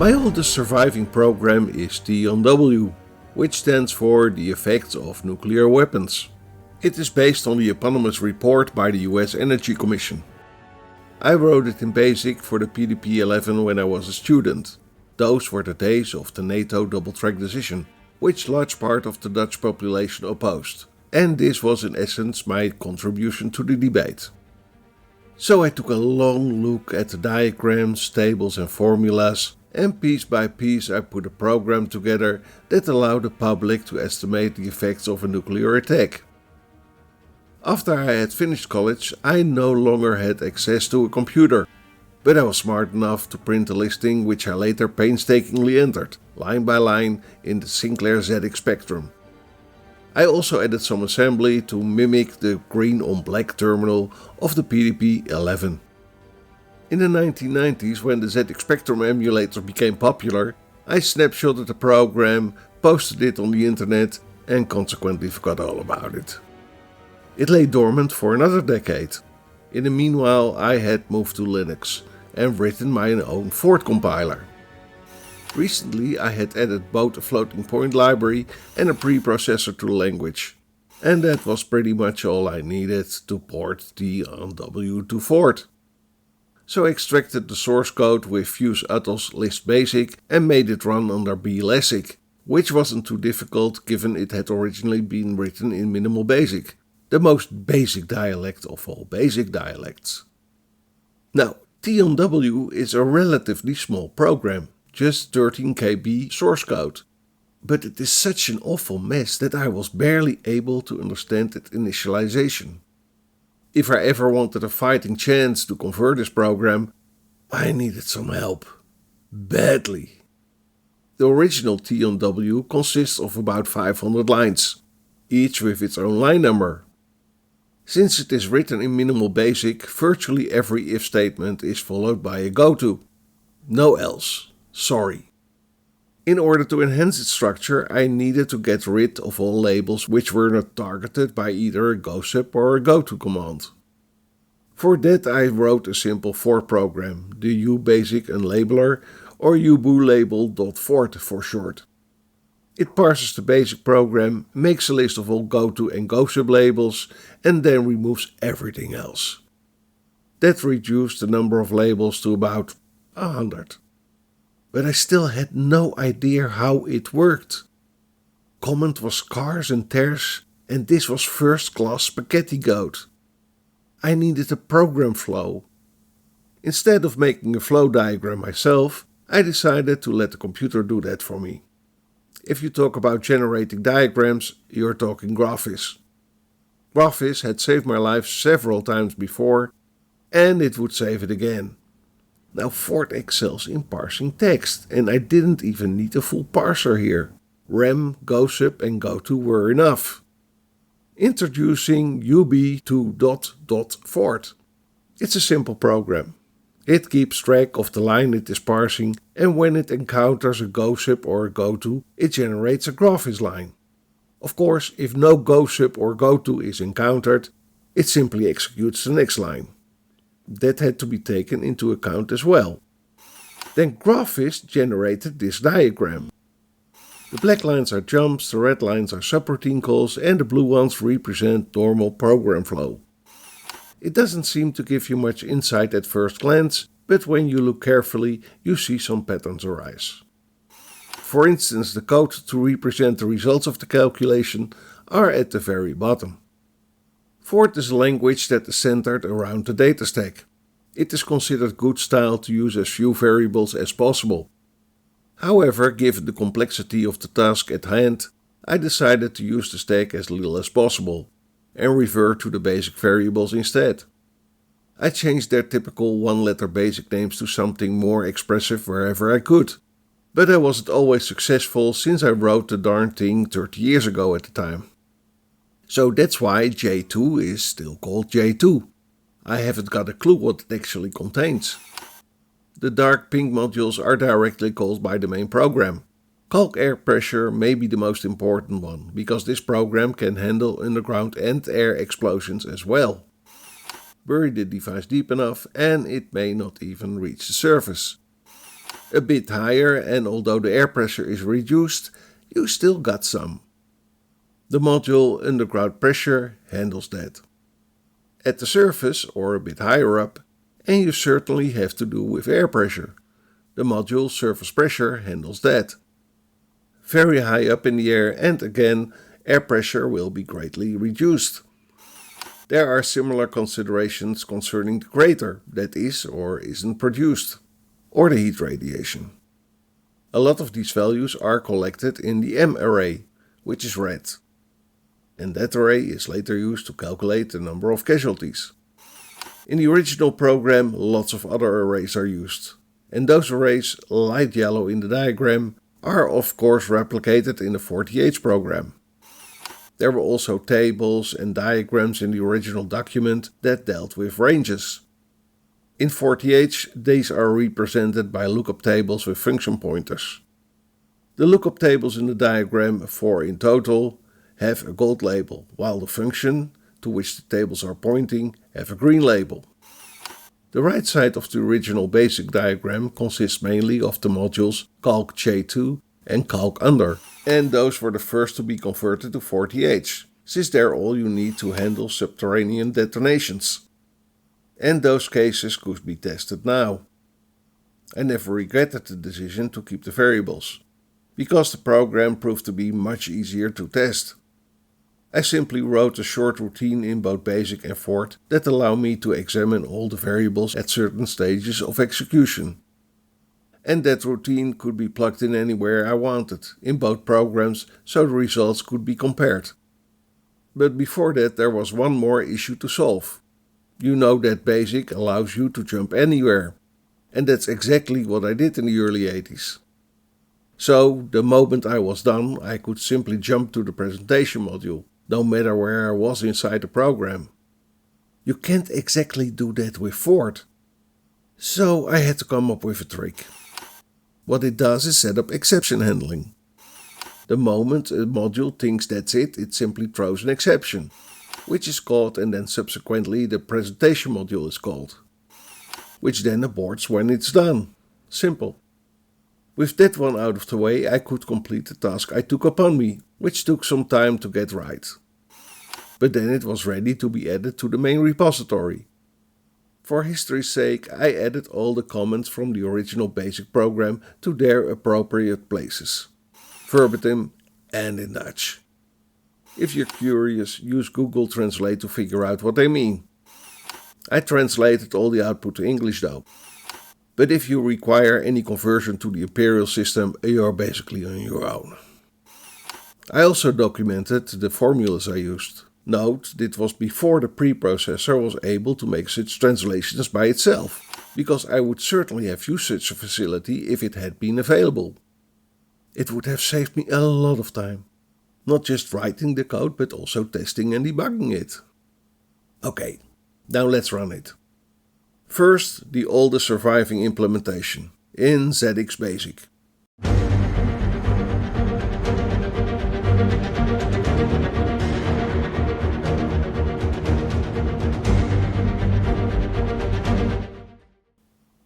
My oldest surviving program is T1W, which stands for the effects of nuclear weapons. It is based on the eponymous report by the US Energy Commission. I wrote it in BASIC for the PDP-11 when I was a student. Those were the days of the NATO double-track decision, which large part of the Dutch population opposed. And this was in essence my contribution to the debate. So I took a long look at the diagrams, tables and formulas, and piece by piece I put a program together that allowed the public to estimate the effects of a nuclear attack. After I had finished college, I no longer had access to a computer, but I was smart enough to print a listing which I later painstakingly entered, line by line, in the Sinclair ZX Spectrum. I also added some assembly to mimic the green on black terminal of the PDP-11. In the 1990s, when the ZX Spectrum emulator became popular, I snapshotted the program, posted it on the internet, and consequently forgot all about it. It lay dormant for another decade. In the meanwhile, I had moved to Linux and written my own Ford compiler. Recently, I had added both a floating point library and a preprocessor to the language, and that was pretty much all I needed to port T1W to Ford. So I extracted the source code with Fuse Uttle's list basic and made it run under BLASIC, which wasn't too difficult given it had originally been written in minimal basic, the most basic dialect of all basic dialects. Now, T1W is a relatively small program, just 13 KB source code, but it is such an awful mess that I was barely able to understand its initialization. If I ever wanted a fighting chance to convert this program, I needed some help. Badly. The original T1W consists of about 500 lines, each with its own line number. Since it is written in minimal basic, virtually every if statement is followed by a goto. No else. Sorry. In order to enhance its structure, I needed to get rid of all labels which were not targeted by either a gosub or a goto command. For that I wrote a simple Ford program, the ubasic unlabeler or ubulabel.ford for short. It parses the basic program, makes a list of all goto and gosub labels, and then removes everything else. That reduced the number of labels to about 100. But I still had no idea how it worked. Comment was scarce and terse, and this was first-class spaghetti code. I needed a program flow. Instead of making a flow diagram myself, I decided to let the computer do that for me. If you talk about generating diagrams, you're talking Graphis. Graphis had saved my life several times before, and it would save it again. Now Ford excels in parsing text, and I didn't even need a full parser here. Rem, gosub and goto were enough. Introducing ub2.ford. It's a simple program. It keeps track of the line it is parsing, and when it encounters a gosub or a goto, it generates a Graphis line. Of course, if no gosub or goto is encountered, it simply executes the next line. That had to be taken into account as well. Then Graphis generated this diagram. The black lines are jumps, the red lines are subroutine calls, and the blue ones represent normal program flow. It doesn't seem to give you much insight at first glance, but when you look carefully, you see some patterns arise. For instance, the code to represent the results of the calculation are at the very bottom. Ford is a language that is centered around the data stack. It is considered good style to use as few variables as possible. However, given the complexity of the task at hand, I decided to use the stack as little as possible, and revert to the basic variables instead. I changed their typical one-letter basic names to something more expressive wherever I could, but I wasn't always successful since I wrote the darn thing 30 years ago at the time. So that's why J2 is still called J2. I haven't got a clue what it actually contains. The dark pink modules are directly called by the main program. Calc air pressure may be the most important one, because this program can handle underground and air explosions as well. Bury the device deep enough and it may not even reach the surface. A bit higher, and although the air pressure is reduced, you still got some. The module underground pressure handles that. At the surface, or a bit higher up, and you certainly have to do with air pressure. The module surface pressure handles that. Very high up in the air, and again, air pressure will be greatly reduced. There are similar considerations concerning the crater that is or isn't produced, or the heat radiation. A lot of these values are collected in the M array, which is red. And that array is later used to calculate the number of casualties. In the original program, lots of other arrays are used, and those arrays, light yellow in the diagram, are of course replicated in the 40H program. There were also tables and diagrams in the original document that dealt with ranges. In 40H, these are represented by lookup tables with function pointers. The lookup tables in the diagram, 4 in total, have a gold label, while the function, to which the tables are pointing, have a green label. The right side of the original basic diagram consists mainly of the modules calc J2 and calc under, and those were the first to be converted to 40H, since they're all you need to handle subterranean detonations. And those cases could be tested now. I never regretted the decision to keep the variables, because the program proved to be much easier to test. I simply wrote a short routine in both BASIC and Fort that allow me to examine all the variables at certain stages of execution. And that routine could be plugged in anywhere I wanted, in both programs, so the results could be compared. But before that there was one more issue to solve. You know that BASIC allows you to jump anywhere, and that's exactly what I did in the early 80s. So, the moment I was done, I could simply jump to the presentation module, no matter where I was inside the program. You can't exactly do that with Fort. So I had to come up with a trick. What it does is set up exception handling. The moment a module thinks that's it simply throws an exception, which is called, and then subsequently the presentation module is called, which then aborts when it's done. Simple. With that one out of the way, I could complete the task I took upon me, which took some time to get right. But then it was ready to be added to the main repository. For history's sake, I added all the comments from the original BASIC program to their appropriate places, verbatim and in Dutch. If you're curious, use Google Translate to figure out what they mean. I translated all the output to English though. But if you require any conversion to the imperial system, you're basically on your own. I also documented the formulas I used. Note, this was before the preprocessor was able to make such translations by itself, because I would certainly have used such a facility if it had been available. It would have saved me a lot of time. Not just writing the code, but also testing and debugging it. Okay, now let's run it. First, the oldest surviving implementation, in ZX Basic.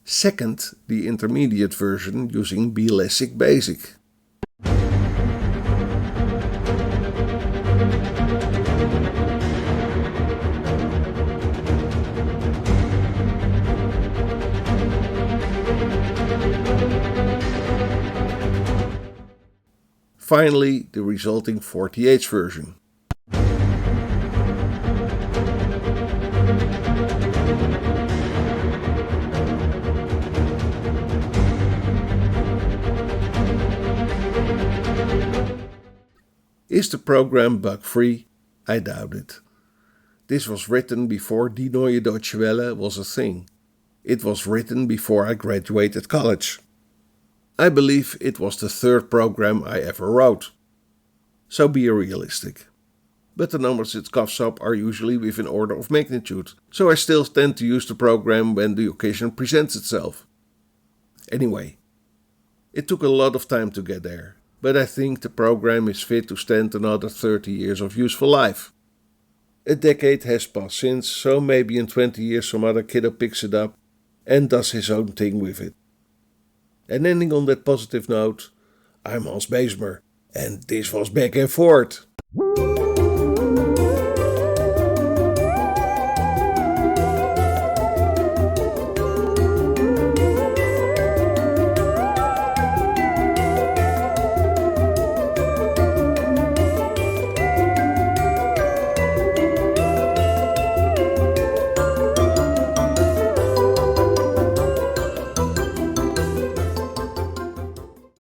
Second, the intermediate version using BLASIC Basic. Finally, the resulting 40H version. Is the program bug-free? I doubt it. This was written before Die Neue Deutsche Welle was a thing. It was written before I graduated college. I believe it was the third program I ever wrote. So be realistic. But the numbers it coughs up are usually within order of magnitude, so I still tend to use the program when the occasion presents itself. Anyway, it took a lot of time to get there, but I think the program is fit to stand another 30 years of useful life. A decade has passed since, so maybe in 20 years some other kiddo picks it up and does his own thing with it. And ending on that positive note, I'm Hans Beesmer, and this was Back and Forth.